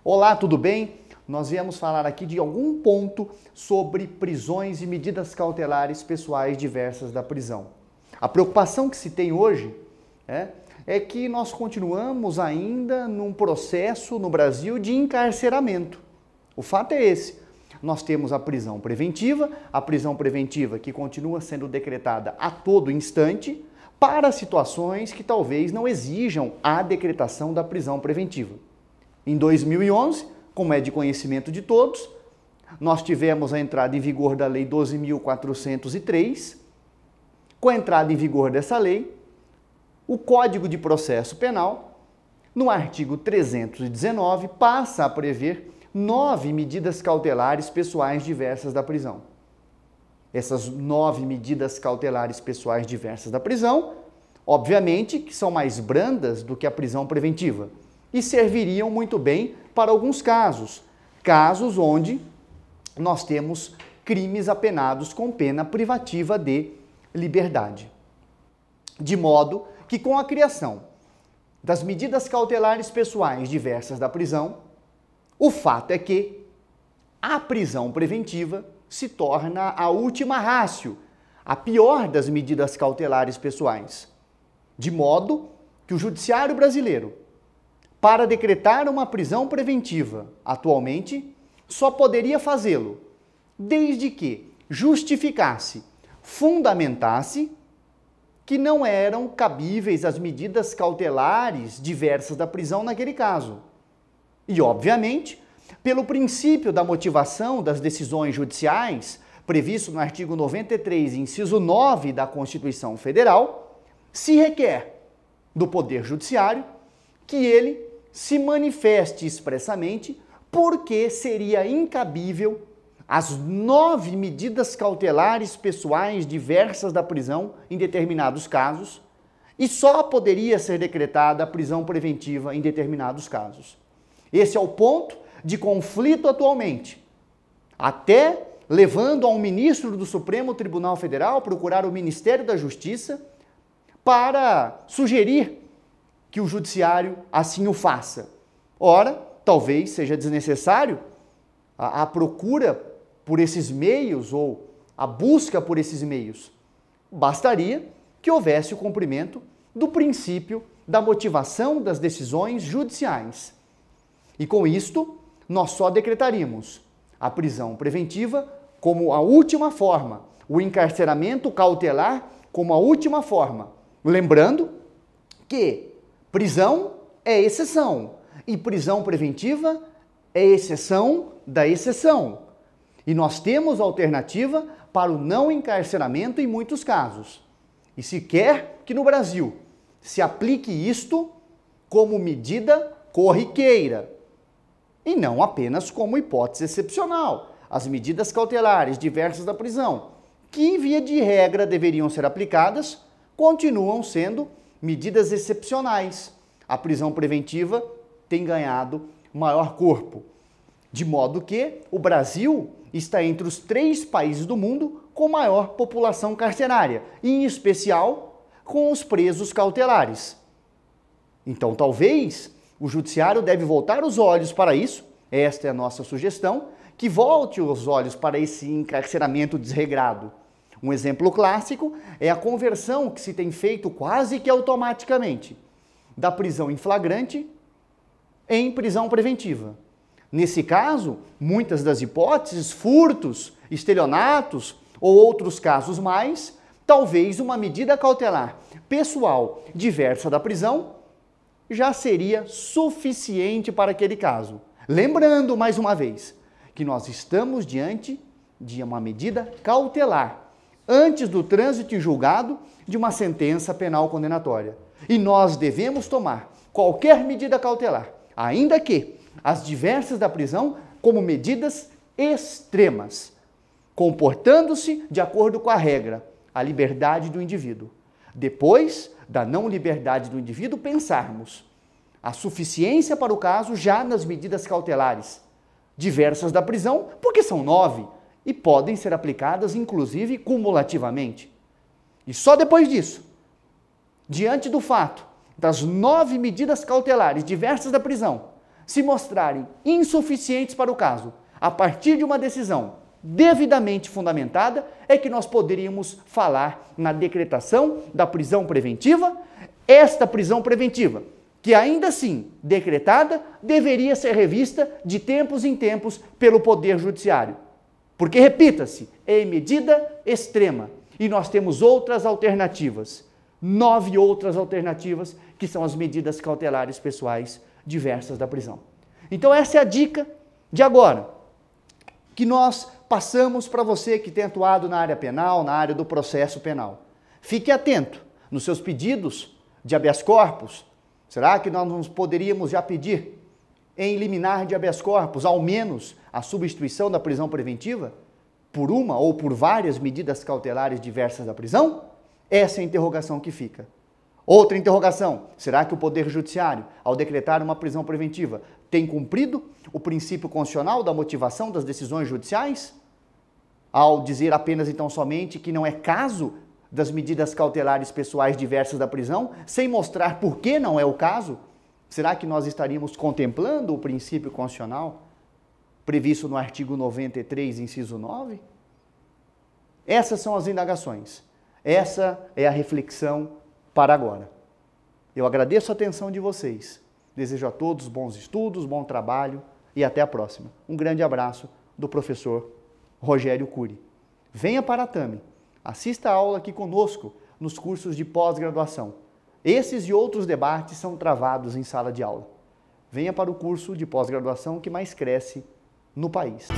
Olá, tudo bem? Nós viemos falar aqui de algum ponto sobre prisões e medidas cautelares pessoais diversas da prisão. A preocupação que se tem hoje é que nós continuamos ainda num processo no Brasil de encarceramento. O fato é esse. Nós temos a prisão preventiva que continua sendo decretada a todo instante para situações que talvez não exijam a decretação da prisão preventiva. Em 2011, como é de conhecimento de todos, nós tivemos a entrada em vigor da Lei 12.403. Com a entrada em vigor dessa lei, o Código de Processo Penal, no artigo 319, passa a prever 9 medidas cautelares pessoais diversas da prisão. Essas 9 medidas cautelares pessoais diversas da prisão, obviamente que são mais brandas do que a prisão preventiva e serviriam muito bem para alguns casos onde nós temos crimes apenados com pena privativa de liberdade. De modo que com a criação das medidas cautelares pessoais diversas da prisão, o fato é que a prisão preventiva se torna a última ratio, a pior das medidas cautelares pessoais. De modo que o judiciário brasileiro, para decretar uma prisão preventiva, atualmente, só poderia fazê-lo desde que justificasse, fundamentasse que não eram cabíveis as medidas cautelares diversas da prisão naquele caso. E, obviamente, pelo princípio da motivação das decisões judiciais, previsto no artigo 93, inciso 9 da Constituição Federal, se requer do Poder Judiciário que ele se manifeste expressamente porque seria incabível as 9 medidas cautelares pessoais diversas da prisão em determinados casos e só poderia ser decretada a prisão preventiva em determinados casos. Esse é o ponto de conflito atualmente, até levando a um ministro do Supremo Tribunal Federal procurar o Ministério da Justiça para sugerir que o judiciário assim o faça. Ora, talvez seja desnecessário a procura por esses meios ou a busca por esses meios. Bastaria que houvesse o cumprimento do princípio da motivação das decisões judiciais. E com isto, nós só decretaríamos a prisão preventiva como a última forma, o encarceramento cautelar como a última forma. Lembrando que prisão é exceção e prisão preventiva é exceção da exceção. E nós temos alternativa para o não encarceramento em muitos casos. E se quer que no Brasil se aplique isto como medida corriqueira e não apenas como hipótese excepcional. As medidas cautelares diversas da prisão, que via de regra deveriam ser aplicadas, continuam sendo medidas excepcionais. A prisão preventiva tem ganhado maior corpo, de modo que o Brasil está entre os 3 países do mundo com maior população carcerária, em especial com os presos cautelares. Então, talvez o judiciário deve voltar os olhos para isso, esta é a nossa sugestão, que volte os olhos para esse encarceramento desregrado. Um exemplo clássico é a conversão que se tem feito quase que automaticamente da prisão em flagrante em prisão preventiva. Nesse caso, muitas das hipóteses, furtos, estelionatos ou outros casos mais, talvez uma medida cautelar pessoal diversa da prisão já seria suficiente para aquele caso. Lembrando, mais uma vez, que nós estamos diante de uma medida cautelar, antes do trânsito em julgado de uma sentença penal condenatória. E nós devemos tomar qualquer medida cautelar, ainda que as diversas da prisão, como medidas extremas, comportando-se de acordo com a regra, a liberdade do indivíduo. Depois da não liberdade do indivíduo, pensarmos a suficiência para o caso já nas medidas cautelares diversas da prisão, porque são 9 e podem ser aplicadas, inclusive, cumulativamente. E só depois disso, diante do fato das 9 medidas cautelares diversas da prisão se mostrarem insuficientes para o caso, a partir de uma decisão devidamente fundamentada, é que nós poderíamos falar na decretação da prisão preventiva. Esta prisão preventiva, que ainda assim, decretada, deveria ser revista de tempos em tempos pelo Poder Judiciário. Porque, repita-se, é medida extrema. E nós temos outras alternativas, 9 outras alternativas, que são as medidas cautelares pessoais diversas da prisão. Então essa é a dica de agora, que nós passamos para você que tem atuado na área penal, na área do processo penal. Fique atento nos seus pedidos de habeas corpus. Será que nós poderíamos já pedir em liminar de habeas corpus, ao menos, a substituição da prisão preventiva por uma ou por várias medidas cautelares diversas da prisão? Essa é a interrogação que fica. Outra interrogação, será que o Poder Judiciário, ao decretar uma prisão preventiva, tem cumprido o princípio constitucional da motivação das decisões judiciais? Ao dizer apenas então somente que não é caso das medidas cautelares pessoais diversas da prisão, sem mostrar por que não é o caso, será que nós estaríamos contemplando o princípio constitucional previsto no artigo 93, inciso 9? Essas são as indagações. Essa é a reflexão para agora. Eu agradeço a atenção de vocês. Desejo a todos bons estudos, bom trabalho e até a próxima. Um grande abraço do professor Rogério Cury. Venha para a TAMI. Assista a aula aqui conosco nos cursos de pós-graduação. Esses e outros debates são travados em sala de aula. Venha para o curso de pós-graduação que mais cresce no país.